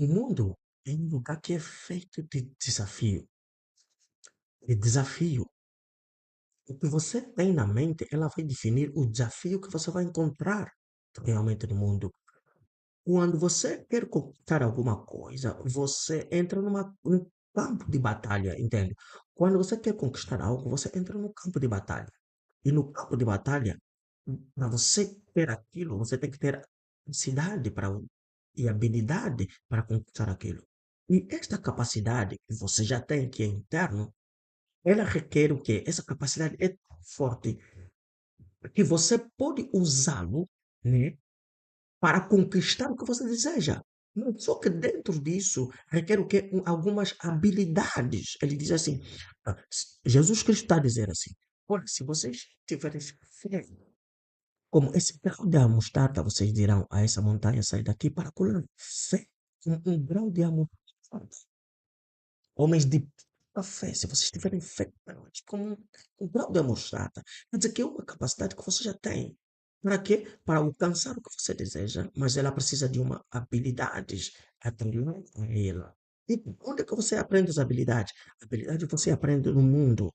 O mundo é um lugar que é feito de desafio. E desafio, o que você tem na mente, ela vai definir o desafio que você vai encontrar realmente no mundo. Quando você quer conquistar alguma coisa, você entra num campo de batalha, entende? Quando você quer conquistar algo, você entra no campo de batalha. E no campo de batalha, para você ter aquilo, você tem que ter capacidade e habilidade para conquistar aquilo. E esta capacidade que você já tem, que é interno, ela requer o quê? Essa capacidade é tão forte que você pode usá-lo, né, para conquistar o que você deseja. Só que dentro disso requer o quê? Algumas habilidades. Ele diz assim, Jesus Cristo está a dizer assim, olha, se vocês tiverem fé como esse grão de mostarda, vocês dirão a essa montanha sair daqui para colar. Fé, um grão de mostarda. Homens de pouca fé, se vocês tiverem fé, como um grau de mostarda, quer dizer que é uma capacidade que você já tem. Para quê? Para alcançar o que você deseja, mas ela precisa de uma habilidades atrelada a ela. E onde é que você aprende as habilidades? Habilidade você aprende no mundo.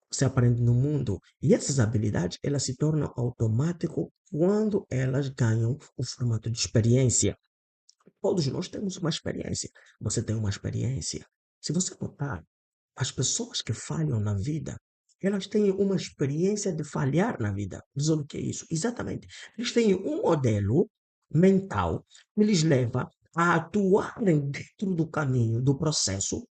Você aprende no mundo. E essas habilidades, elas se tornam automático quando elas ganham o formato de experiência. Todos nós temos uma experiência. Você tem uma experiência. Se você notar, as pessoas que falham na vida, elas têm uma experiência de falhar na vida. Diz o que é isso? Exatamente. Eles têm um modelo mental que lhes leva a atuarem dentro do caminho, do processo.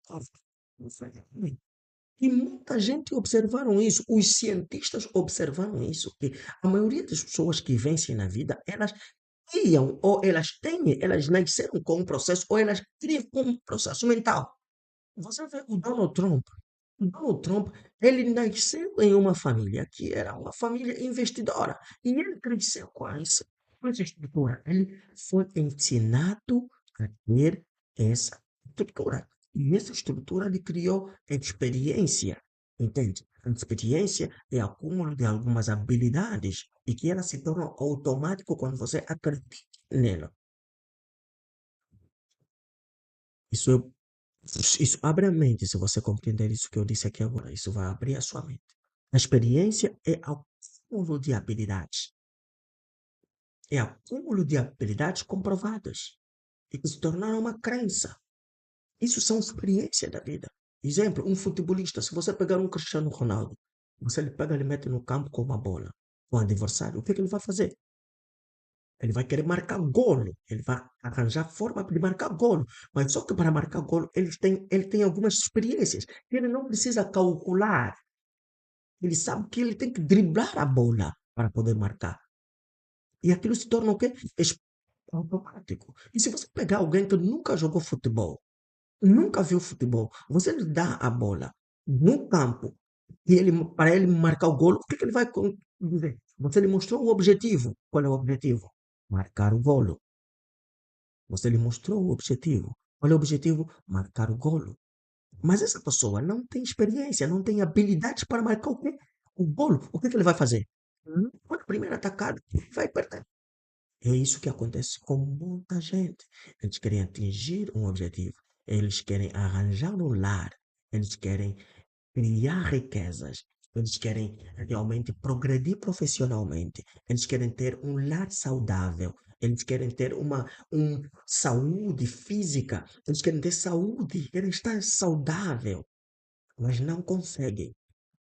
E muita gente observaram isso, os cientistas observaram isso, que a maioria das pessoas que vencem na vida, elas criam, ou elas têm, elas nasceram com um processo, ou elas criam com um processo mental. Você vê o Donald Trump. O Donald Trump, ele nasceu em uma família que era uma família investidora. E ele cresceu com essa estrutura. Ele foi ensinado a ter essa estrutura. E essa estrutura ele criou experiência. Entende? A experiência é acúmulo de algumas habilidades e que ela se torna automático quando você acredita nela. Isso é Isso abre a mente, se você compreender isso que eu disse aqui agora. Isso vai abrir a sua mente. A experiência é acúmulo de habilidades. É acúmulo de habilidades comprovadas e que se tornaram uma crença. Isso são experiências da vida. Exemplo, um futebolista. Se você pegar um Cristiano Ronaldo, você lhe pega e mete no campo com uma bola, com o adversário, o que, é que ele vai fazer? Ele vai querer marcar golo. Ele vai arranjar forma de marcar golo. Mas só que para marcar golo, ele tem algumas experiências. Ele não precisa calcular. Ele sabe que ele tem que driblar a bola para poder marcar. E aquilo se torna o quê? Automático. E se você pegar alguém que nunca jogou futebol, nunca viu futebol, você lhe dá a bola no campo e para ele marcar o golo, o que, que ele vai dizer? Você lhe mostrou o objetivo. Qual é o objetivo? Marcar o golo. Você lhe mostrou o objetivo. Qual é o objetivo? Marcar o golo. Mas essa pessoa não tem experiência, não tem habilidades para marcar o quê? O golo. O que, que ele vai fazer? Na primeira atacada, ele vai perder. É isso que acontece com muita gente. Eles querem atingir um objetivo. Eles querem arranjar um lar. Eles querem criar riquezas. Eles querem realmente progredir profissionalmente. Eles querem ter um lar saudável. Eles querem ter saúde física. Eles querem ter saúde, querem estar saudável, mas não conseguem.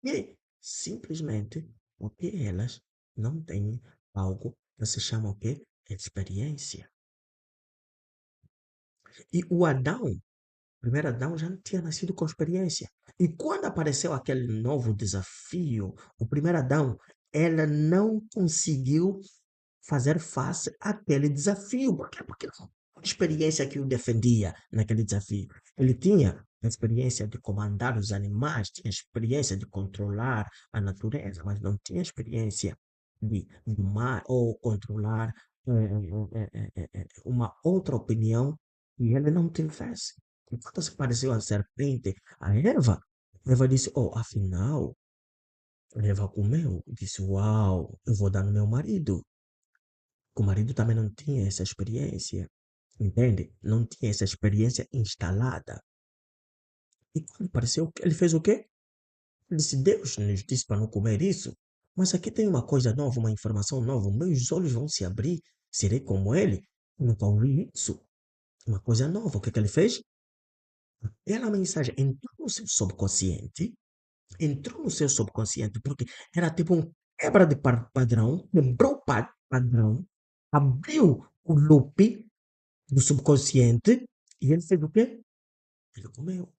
E simplesmente porque elas não têm algo que se chama o quê? Experiência. E o Adão, o primeiro Adão já tinha nascido com experiência. E quando apareceu aquele novo desafio, o primeiro Adão, ela não conseguiu fazer face àquele desafio. Por quê? Porque não tinha experiência que o defendia naquele desafio. Ele tinha a experiência de comandar os animais, tinha experiência de controlar a natureza, mas não tinha experiência de domar ou controlar uma outra opinião que ele não tivesse. E quando se pareceu a serpente a Eva disse, oh, afinal, Eva comeu, disse, uau, eu vou dar no meu marido. O marido também não tinha essa experiência. entende? Não tinha essa experiência instalada. E quando apareceu, ele fez o quê? Ele disse, Deus nos disse para não comer isso, mas aqui tem uma coisa nova, uma informação nova, meus olhos vão se abrir, serei como ele. Eu nunca ouvi isso. Uma coisa nova. O que é que ele fez? Aquela mensagem entrou no seu subconsciente, porque era tipo um quebra de padrão, quebrou o padrão, abriu o loop do subconsciente e ele fez o quê? Ele comeu.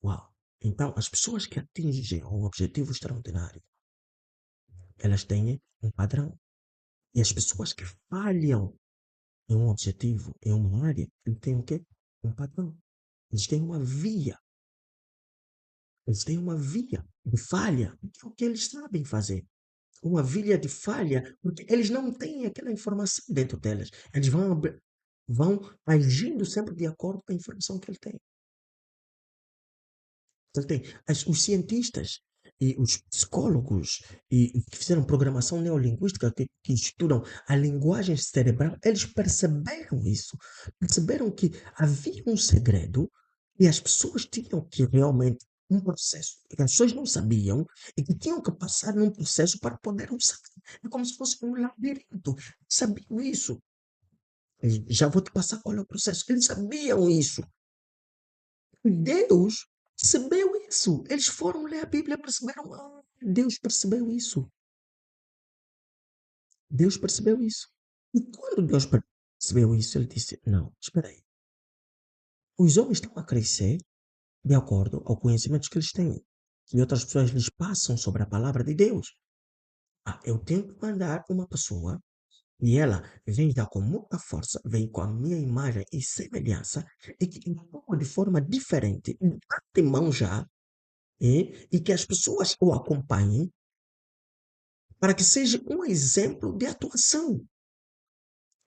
Uau! Então, as pessoas que atingem um objetivo extraordinário, elas têm um padrão. E as pessoas que falham em um objetivo, em uma área, eles têm o quê? Um padrão. Eles têm uma via. Eles têm uma via de falha, que é o que eles sabem fazer. Uma via de falha, porque eles não têm aquela informação dentro delas. Eles vão agindo sempre de acordo com a informação que ele tem. Ele tem os cientistas e os psicólogos e que fizeram programação neurolinguística, que estudam a linguagem cerebral, eles perceberam isso. Perceberam que havia um segredo e as pessoas tinham que realmente um processo que as pessoas não sabiam e que tinham que passar num processo para poder usar. É como se fosse um labirinto. Sabiam isso. Já vou te passar qual é o processo. Eles sabiam isso. Deus percebeu isso. Eles foram ler a Bíblia e perceberam. Ah, Deus percebeu isso. Deus percebeu isso. E quando Deus percebeu isso, ele disse: Não, espera aí. Os homens estão a crescer de acordo ao conhecimento que eles têm. E outras pessoas lhes passam sobre a palavra de Deus. Ah, eu tenho que mandar uma pessoa e ela vem já com muita força, vem com a minha imagem e semelhança, e que atua de forma diferente, de mão já, e que as pessoas o acompanhem para que seja um exemplo de atuação.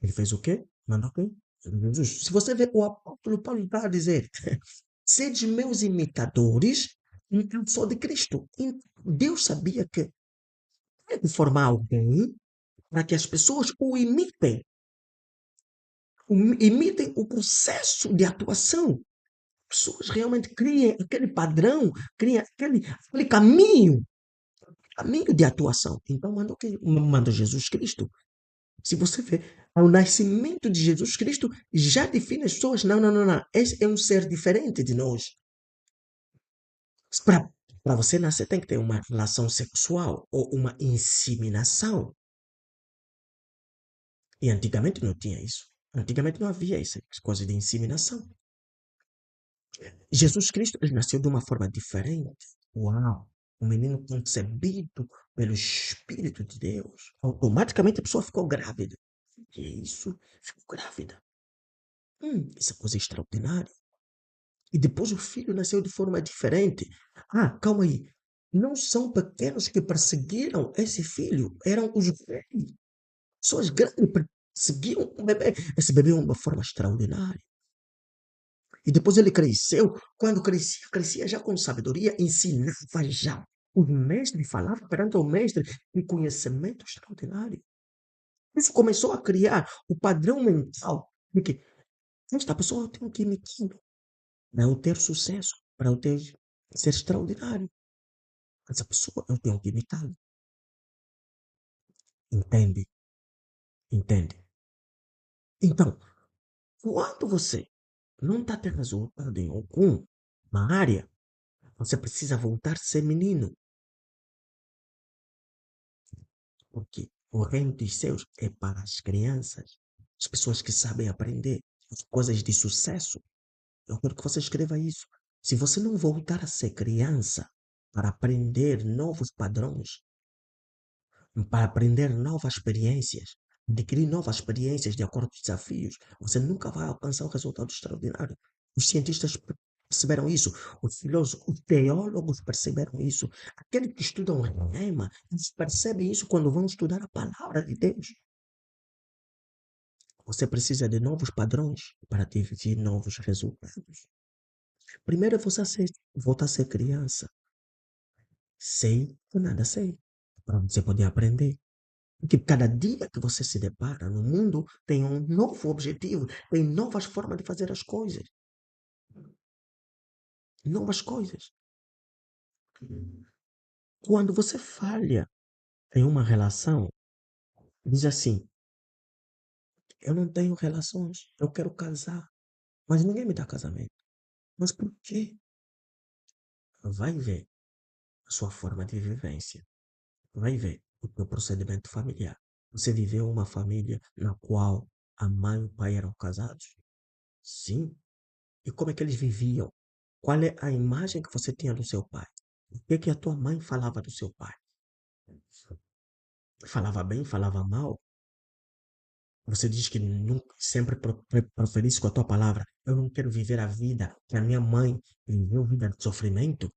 Ele fez o quê? Mandou quem? Jesus. Se você vê o apóstolo Paulo está a dizer, sede meus imitadores, então sou de Cristo. Então, Deus sabia que tinha que formar alguém para que as pessoas o imitem o processo de atuação. Pessoas realmente criem aquele padrão, criem aquele caminho de atuação. Então mandou quem? Mandou Jesus Cristo. Se você vê, o nascimento de Jesus Cristo já define as pessoas. Não, não, não, não. Esse é um ser diferente de nós. Para você nascer, tem que ter uma relação sexual ou uma inseminação. E antigamente não tinha isso. Antigamente não havia essa coisa de inseminação. Jesus Cristo, ele nasceu de uma forma diferente. Uau! Um menino concebido pelo Espírito de Deus. Automaticamente a pessoa ficou grávida. Que é isso? Ficou grávida. Isso é coisa extraordinária. E depois o filho nasceu de forma diferente. Ah, calma aí. Não são pequenos que perseguiram esse filho. Eram os grandes. Pessoas grandes perseguiam o bebê. Esse bebê é uma forma extraordinária. E depois ele cresceu. Quando crescia, crescia já com sabedoria, ensinava já. O mestre falava perante o mestre em conhecimento extraordinário. Isso começou a criar o padrão mental de que esta pessoa eu tenho que imitar para eu ter sucesso, para eu ter, ser extraordinário. Essa pessoa eu tenho que imitá-la. Entende? Entende? Então, quando você não está tendo resultado em alguma área, você precisa voltar a ser menino. Porque o reino dos céus é para as crianças, as pessoas que sabem aprender, as coisas de sucesso. Eu quero que você escreva isso. Se você não voltar a ser criança para aprender novos padrões, para aprender novas experiências, adquirir novas experiências de acordo com os desafios, você nunca vai alcançar um resultado extraordinário. Os cientistas perceberam isso, os filósofos, os teólogos perceberam isso, aqueles que estudam rema, eles percebem isso quando vão estudar a palavra de Deus. Você precisa de novos padrões para atingir novos resultados. Primeiro é você voltar a ser criança. Sei, eu nada sei. Para você poder aprender. Porque cada dia que você se depara no mundo tem um novo objetivo, tem novas formas de fazer as coisas, novas coisas. Quando você falha em uma relação, diz assim: eu não tenho relações, eu quero casar, mas ninguém me dá casamento. Mas por quê? Vai ver a sua forma de vivência, vai ver o teu procedimento familiar. Você viveu uma família na qual a mãe e o pai eram casados? Sim. E como é que eles viviam? Qual é a imagem que você tinha do seu pai? O que é que a tua mãe falava do seu pai? Falava bem, falava mal? Você diz que nunca, sempre proferisse com a tua palavra. Eu não quero viver a vida que a minha mãe viveu, vida de sofrimento,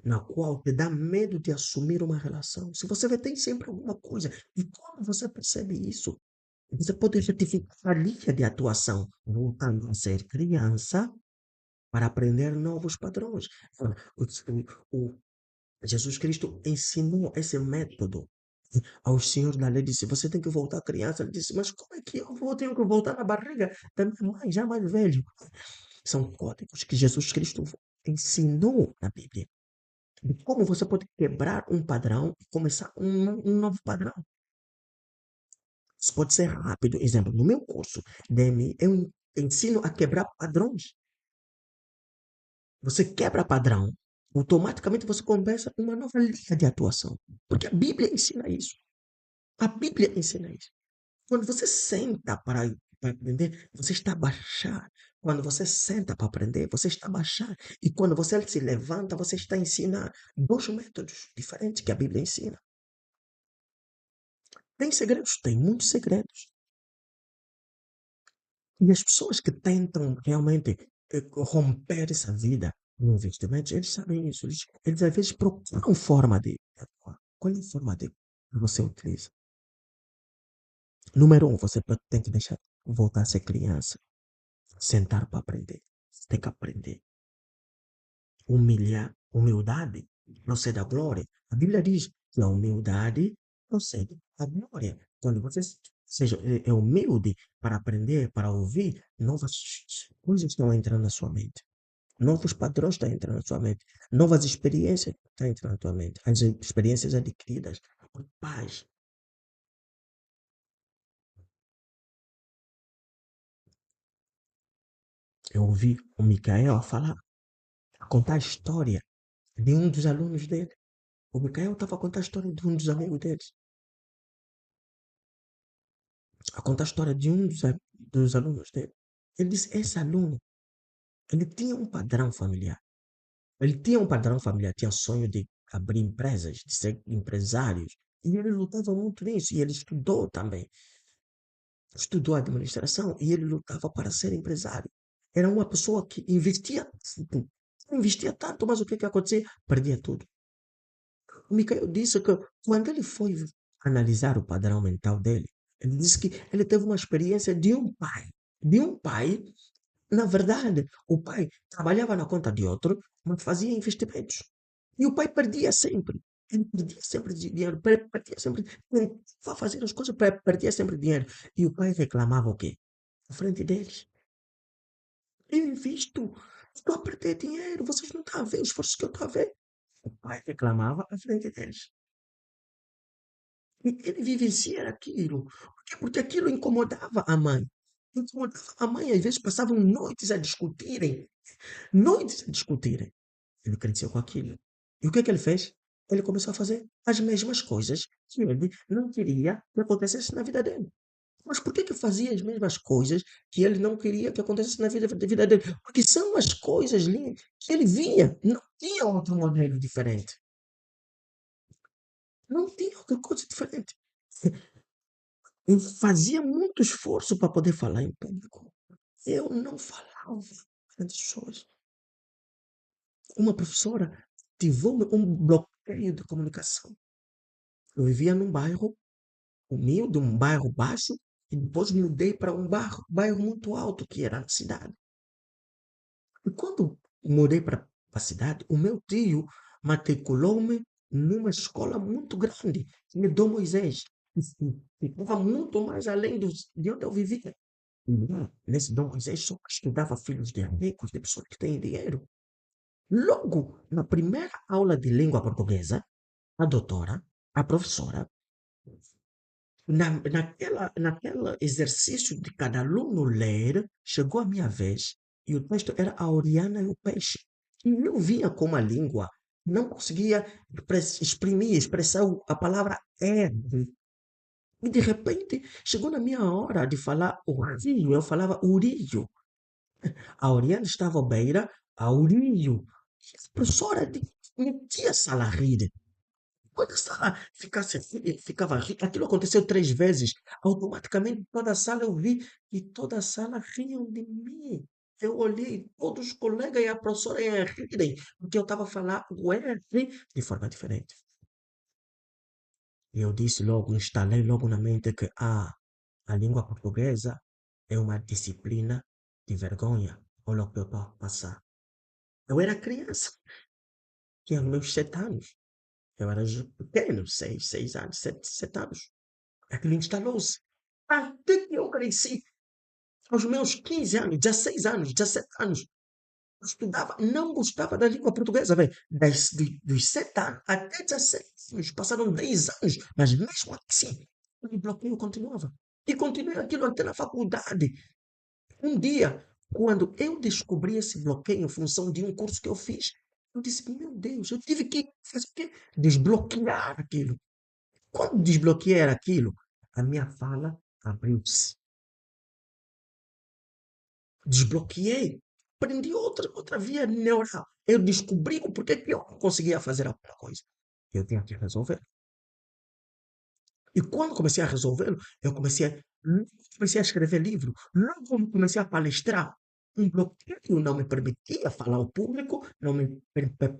na qual te dá medo de assumir uma relação. Se você vê, tem sempre alguma coisa. E quando você percebe isso, você pode retificar a linha de atuação, voltando a ser criança para aprender novos padrões. Ora, o Jesus Cristo ensinou esse método aos senhores da lei. Disse: você tem que voltar criança. Ele disse: mas como é que eu vou? Tenho que voltar na barriga da minha mãe, já mais velho. São códigos que Jesus Cristo ensinou na Bíblia. De como você pode quebrar um padrão e começar um novo padrão. Isso pode ser rápido. Exemplo, no meu curso DMI, eu ensino a quebrar padrões. Você quebra padrão, automaticamente você começa uma nova linha de atuação. Porque a Bíblia ensina isso. A Bíblia ensina isso. Quando você senta para aprender, você está a baixar. Quando você senta para aprender, você está a baixar. E quando você se levanta, você está a ensinar dois métodos diferentes que a Bíblia ensina. Tem segredos? Tem muitos segredos. E as pessoas que tentam realmente romper essa vida no investimento, eles sabem isso. Eles às vezes procuram forma de atuar. Qual é a forma de que você utiliza? Número um, você tem que deixar voltar a ser criança. Sentar para aprender. Você tem que aprender. Humilhar. Humildade procede a glória. A Bíblia diz que a humildade procede a glória. Quando você seja é humilde para aprender, para ouvir, novas coisas estão entrando na sua mente. Novos padrões estão entrando na sua mente. Novas experiências estão entrando na tua mente. As experiências adquiridas por paz. Eu ouvi o Micael a falar, a contar a história de um dos alunos dele. O Micael estava a contar a história de um dos amigos deles. A contar a história de um dos alunos dele. Ele disse, esse aluno, ele tinha um padrão familiar. Ele tinha um padrão familiar, tinha sonho de abrir empresas, de ser empresários. E ele lutava muito nisso. E ele estudou também. Estudou administração e ele lutava para ser empresário. Era uma pessoa que investia tanto, mas o que que acontecia? Perdia tudo. O Micael disse que quando ele foi analisar o padrão mental dele, ele disse que ele teve uma experiência de um pai. De um pai, na verdade, o pai trabalhava na conta de outro, mas fazia investimentos. E o pai perdia sempre. Ele perdia sempre dinheiro, perdia sempre, tentava fazer as coisas, perdia sempre dinheiro. E o pai reclamava o quê? À frente deles. Eu invisto, estou a perder dinheiro, vocês não estão a ver o esforço que eu estou a ver. O pai reclamava à frente deles. E ele vivencia aquilo. Por quê? Porque aquilo incomodava a mãe. Incomodava a mãe, às vezes passavam noites a discutirem. Ele cresceu com aquilo. E o que é que ele fez? Ele começou a fazer as mesmas coisas que ele não queria que acontecesse na vida dele. Mas por que que fazia as mesmas coisas que ele não queria que acontecesse na vida dele? Porque são as coisas que ele via. Não tinha outro modelo diferente. Não tinha outra coisa diferente. Eu fazia muito esforço para poder falar em público. Eu não falava para as pessoas. Uma professora ativou um bloqueio de comunicação. Eu vivia num bairro humilde, um bairro baixo, e depois mudei para um bairro muito alto, que era a cidade. E quando mudei para a cidade, o meu tio matriculou-me numa escola muito grande, em Dom Moisés. ficava muito mais além de onde eu vivia. E lá, nesse Dom Moisés, só estudava filhos de ricos, de pessoas que têm dinheiro. Logo, na primeira aula de língua portuguesa, a doutora, a professora, naquele exercício de cada aluno ler, chegou a minha vez e o texto era a Oriana e o Peixe. E eu via como a língua não conseguia exprimir, expressar a palavra R. E de repente chegou na minha hora de falar o rio, eu falava urio. A Oriana estava à beira, a urio. E a professora metia-se a rir. Quando a sala ficava rica, aquilo aconteceu 3 vezes. Automaticamente, toda a sala eu vi e toda a sala riam de mim. Eu olhei, todos os colegas e a professora iam rirem, porque eu estava falando o R de forma diferente. E eu disse logo, instalei logo na mente que a língua portuguesa é uma disciplina de vergonha. Olha o que eu estou a passar. Eu era criança, tinha meus 7 anos. Eu era pequeno, 6 anos, 7 anos. Aquilo instalou-se. Até que eu cresci, aos meus 15 anos, 16 anos, 17 anos, eu estudava, não gostava da língua portuguesa, velho. Dos 7 anos até 16 anos, passaram 10 anos, mas mesmo assim, o bloqueio continuava. E continuei aquilo até na faculdade. Um dia, quando eu descobri esse bloqueio em função de um curso que eu fiz, eu disse, meu Deus, eu tive que fazer o quê? Desbloquear aquilo. Quando desbloqueei aquilo, a minha fala abriu-se. Desbloqueei. Aprendi outra via neural. Eu descobri o porquê que eu não conseguia fazer alguma coisa. Eu tinha que resolver. E quando comecei a resolvê-lo, eu comecei a escrever livro. Logo comecei a palestrar. Um bloqueio não me permitia falar ao público, não me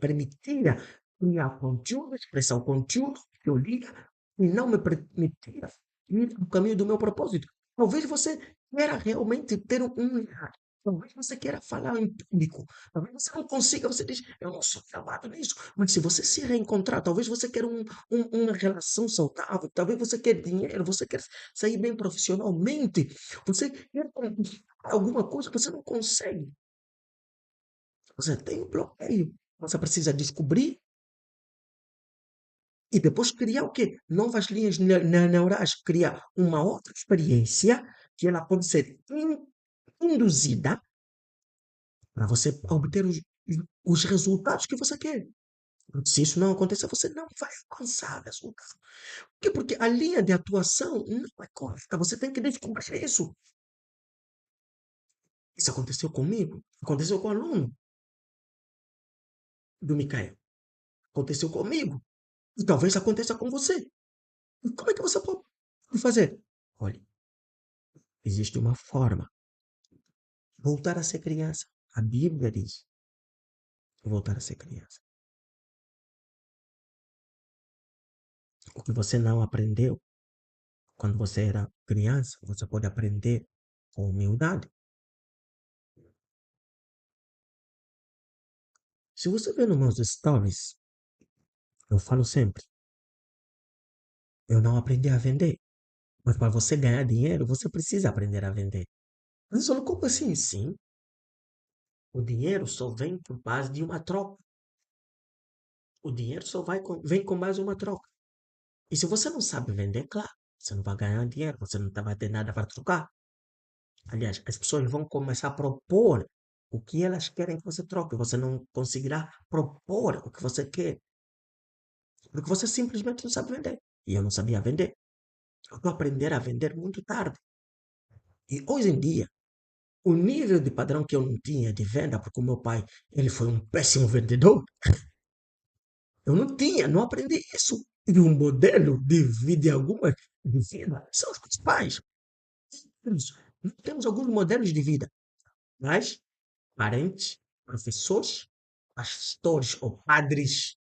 permitia criar conteúdo, expressar o conteúdo que eu lia, e não me permitia ir no caminho do meu propósito. Talvez você queira realmente ter um legado. Talvez você queira falar em público. Talvez você não consiga. Você diz, eu não sou chamado nisso. Mas se você se reencontrar, talvez você queira uma relação saudável, talvez você quer dinheiro, você quer sair bem profissionalmente, você quer conquistar alguma coisa que você não consegue. Você tem um bloqueio. Você precisa descobrir e depois criar o quê? Novas linhas neurais, criar uma outra experiência que ela pode ser induzida para você obter os resultados que você quer. Se isso não acontecer, você não vai alcançar resultado. Por quê? Porque a linha de atuação não é correta. Você tem que descobrir isso. Isso aconteceu comigo. Aconteceu com o aluno do Micael. Aconteceu comigo. E talvez aconteça com você. E como é que você pode fazer? Olha, existe uma forma. Voltar a ser criança. A Bíblia diz voltar a ser criança. O que você não aprendeu quando você era criança, você pode aprender com humildade. Se você vê nos meus stories, eu falo sempre, eu não aprendi a vender. Mas para você ganhar dinheiro, você precisa aprender a vender. Mas eu como assim? Sim, o dinheiro só vem por base de uma troca. O dinheiro só vem com base de uma troca. E se você não sabe vender, claro, você não vai ganhar dinheiro, você não vai ter nada para trocar. Aliás, as pessoas vão começar a propor o que elas querem que você troque. Você não conseguirá propor o que você quer, porque você simplesmente não sabe vender. E eu não sabia vender. Eu estou aprendendo a vender muito tarde. E hoje em dia, o nível de padrão que eu não tinha de venda, porque o meu pai, ele foi um péssimo vendedor, eu não tinha, não aprendi isso. E um modelo de vida alguma de vida são os meus pais. Nós temos alguns modelos de vida, mas parentes, professores, pastores ou padres,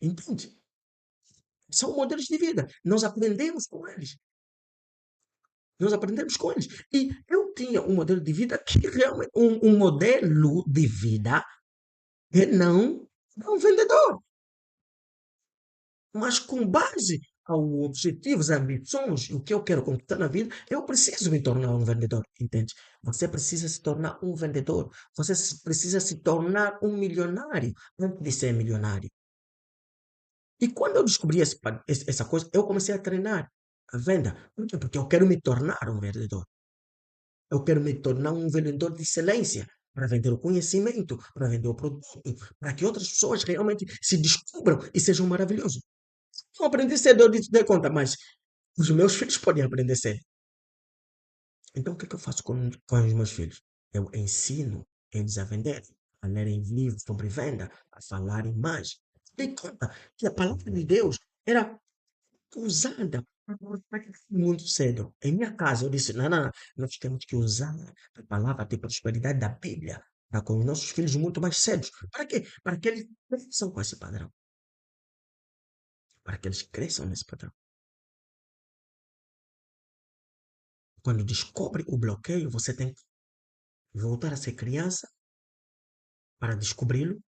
entende? São modelos de vida. Nós aprendemos com eles. Nós aprendemos com eles. E eu tinha um modelo de vida que realmente, um modelo de vida que não é um vendedor. Mas com base aos objetivos, ambições, o que eu quero conquistar na vida, eu preciso me tornar um vendedor, entende? Você precisa se tornar um vendedor. Precisa se tornar um milionário antes de ser milionário. E quando eu descobri essa coisa, eu comecei a treinar a venda. Por quê? Porque eu quero me tornar um vendedor. Eu quero me tornar um vendedor de excelência para vender o conhecimento, para vender o produto, para que outras pessoas realmente se descubram e sejam maravilhosos. Eu aprendi cedo, eu dei conta, mas os meus filhos podem aprender cedo. Então, o que é que eu faço com os meus filhos? Eu ensino eles a vender, a lerem livros sobre venda, a falarem mais. Dei conta que a palavra de Deus era usada muito cedo. Em minha casa, eu disse: não, não, não, nós temos que usar a palavra de prosperidade da Bíblia para com os nossos filhos muito mais cedo. Para quê? Para que eles cresçam com esse padrão. Para que eles cresçam nesse padrão. Quando descobre o bloqueio, você tem que voltar a ser criança para descobri-lo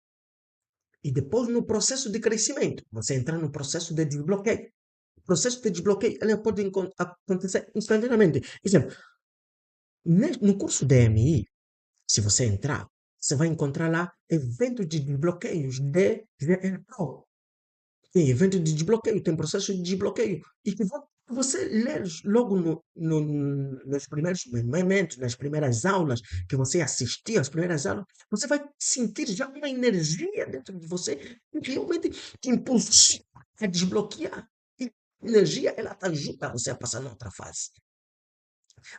e depois no processo de crescimento, você entrar no processo de desbloqueio. O processo de desbloqueio ele pode acontecer instantaneamente. Exemplo, no curso DMI, se você entrar, você vai encontrar lá eventos de desbloqueios de GRPRO. Tem evento de desbloqueio, tem processo de desbloqueio. E que você ler logo nos primeiros momentos, nas primeiras aulas, que você assistir às primeiras aulas, você vai sentir já uma energia dentro de você que realmente te impulsiona a desbloquear. E a energia, ela te ajuda você a passar noutra fase.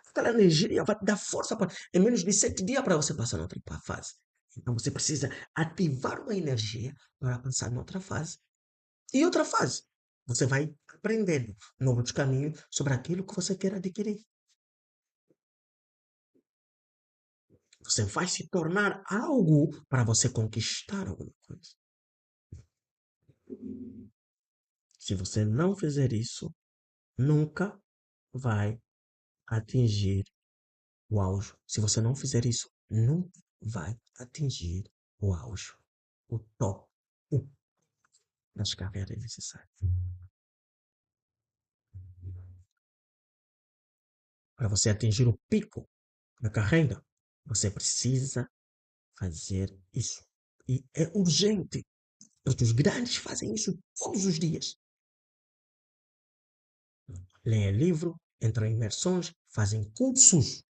Aquela energia vai te dar força para, em menos de 7 dias para você passar noutra fase. Então você precisa ativar uma energia para passar noutra fase. E outra fase, você vai aprendendo novos caminhos sobre aquilo que você quer adquirir. Você vai se tornar algo para você conquistar alguma coisa. Se você não fizer isso, nunca vai atingir o auge. Se você não fizer isso, nunca vai atingir o auge, o top, o das carreiras necessárias. Para você atingir o pico da carreira, você precisa fazer isso. E é urgente, porque os grandes fazem isso todos os dias. Leem livro, entram em imersões, cursos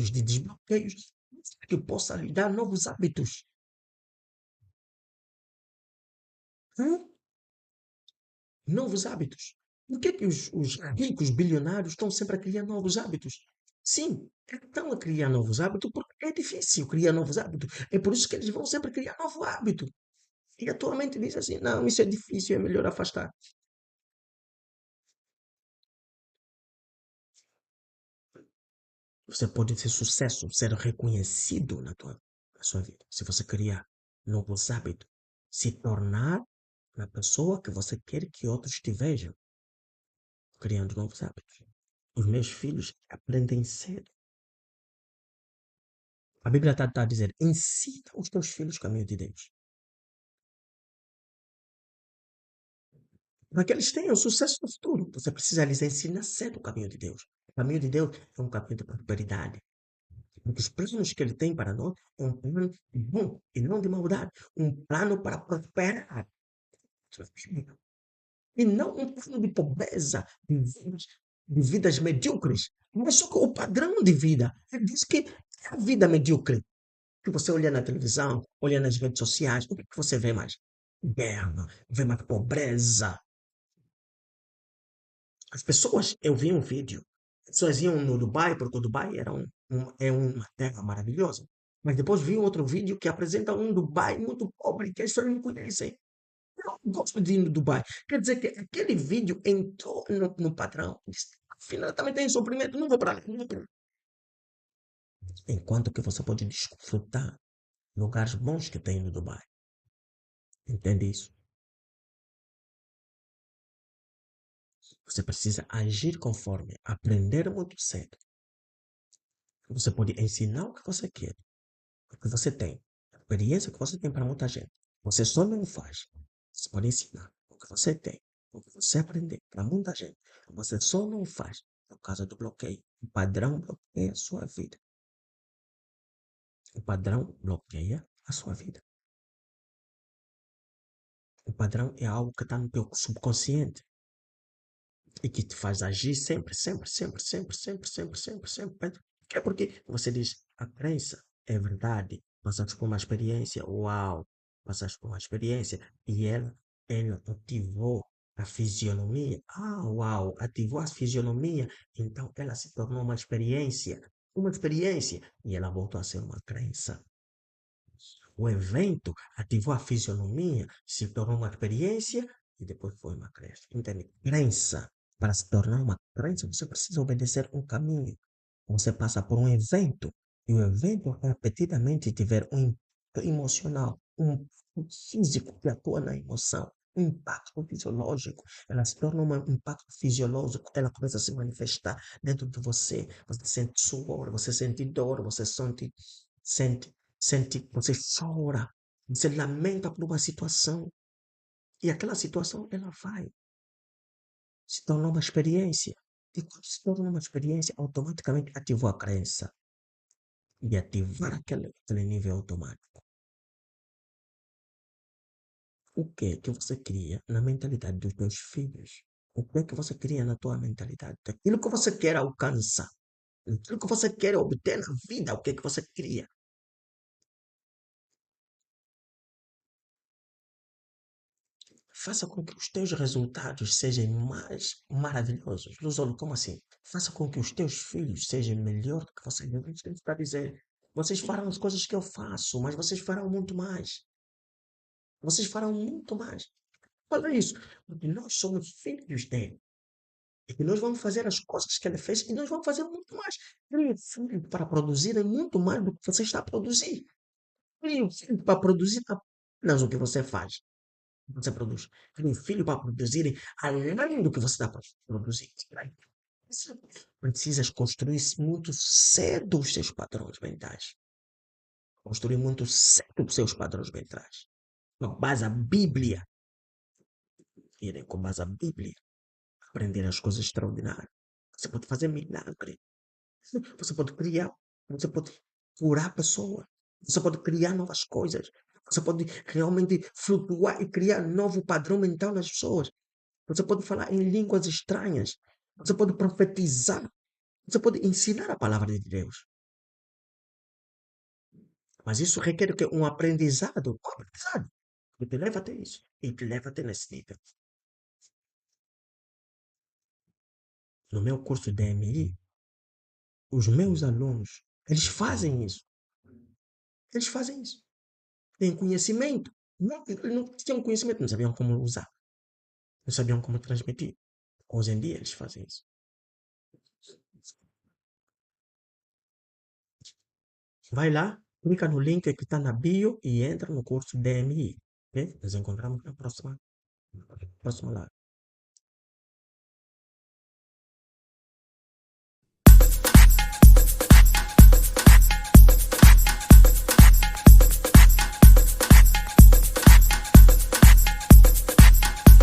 de desbloqueios, que possa lhe dar novos hábitos. Hum? Novos hábitos. Por que, que os ricos bilionários estão sempre a criar novos hábitos? Sim, estão a criar novos hábitos porque é difícil criar novos hábitos. É por isso que eles vão sempre criar novo hábito. E atualmente diz assim, não, isso é difícil, é melhor afastar. Você pode ter sucesso, ser reconhecido na sua vida. Se você criar novos hábitos, se tornar a pessoa que você quer que outros te vejam, criando novos hábitos. Os meus filhos aprendem cedo. A Bíblia está a dizer: ensina os teus filhos o caminho de Deus. Para que eles tenham sucesso no futuro, você precisa lhes ensinar cedo o caminho de Deus. O caminho de Deus é um caminho de prosperidade. Porque os planos que ele tem para nós é um plano de bom e não de maldade. Um plano para prosperar. E não um plano de pobreza, de vidas medíocres. Mas só que o padrão de vida. Ele diz que é a vida medíocre. Que você olha na televisão, olha nas redes sociais, o que que você vê mais? Guerra, vê mais pobreza. As pessoas, eu vi um vídeo, as pessoas iam no Dubai, porque o Dubai é uma terra maravilhosa. Mas depois vi outro vídeo que apresenta um Dubai muito pobre, que as pessoas não conhecem. Eu gosto de ir no Dubai. Quer dizer que aquele vídeo entrou no padrão. Disse, afinal, eu também tenho sofrimento, não vou para lá, não vou para lá. Enquanto que você pode desfrutar lugares bons que tem no Dubai. Entende isso? Você precisa agir conforme, aprender muito cedo. Você pode ensinar o que você quer, o que você tem, a experiência que você tem para muita gente. Você só não faz. Você pode ensinar. que você tem, o que você aprendeu, para muita gente, você só não faz por causa do bloqueio. O padrão bloqueia a sua vida. O padrão bloqueia a sua vida. O padrão é algo que está no teu subconsciente e que te faz agir sempre, sempre, sempre, sempre, sempre, sempre, sempre, sempre. É porque você diz, a crença é verdade, passaste por uma experiência, uau, passaste por uma experiência e ela ativou a fisionomia, uau, ativou a fisionomia, então ela se tornou uma experiência, e ela voltou a ser uma crença. O evento ativou a fisionomia, se tornou uma experiência e depois foi uma crença. Entende? Crença. Para se tornar uma crença, você precisa obedecer um caminho. Você passa por um evento e o evento repetidamente tiver um impacto emocional, um impacto físico que atua na emoção, um impacto fisiológico. Ela se torna um impacto fisiológico, ela começa a se manifestar dentro de você. Você sente suor, você sente dor, você sente, você chora, você lamenta por uma situação. E aquela situação, ela vai se tornar uma experiência. E quando se torna uma experiência, automaticamente ativou a crença. E ativar aquele nível automático. O que é que você cria na mentalidade dos teus filhos? O que é que você cria na tua mentalidade? Aquilo que você quer alcançar, aquilo que você quer obter na vida, o que é que você cria? Faça com que os teus resultados sejam mais maravilhosos. Luzolo, como assim? Faça com que os teus filhos sejam melhor do que você. Eu não sei o que está a dizer. Vocês farão as coisas que eu faço, mas vocês farão muito mais. Vocês farão muito mais. Fala isso, porque nós somos filhos dele. E que nós vamos fazer as coisas que ele fez e nós vamos fazer muito mais. Crie um filho para produzir é muito mais do que você está a produzir. Crie um filho para produzir apenas o que você faz. Você produz. Crie um filho para produzir além do que você está a produzir. Precisas construir muito cedo os seus padrões mentais. Construir muito cedo os seus padrões mentais. Com base a Bíblia. Irem com base a Bíblia. Aprender as coisas extraordinárias. Você pode fazer milagre. Você pode criar. Você pode curar pessoas. Você pode criar novas coisas. Você pode realmente flutuar e criar novo padrão mental nas pessoas. Você pode falar em línguas estranhas. Você pode profetizar. Você pode ensinar a palavra de Deus. Mas isso requer o quê? Um aprendizado. Um aprendizado. Que te leva até isso. E te leva até nesse nível. No meu curso de DMI, os meus alunos, eles fazem isso. Eles fazem isso. Têm conhecimento. Não, eles não tinham conhecimento, não sabiam como usar. Não sabiam como transmitir. Hoje em dia eles fazem isso. Vai lá, clica no link que está na bio e entra no curso DMI. Ok? Nos encontramos na próxima live.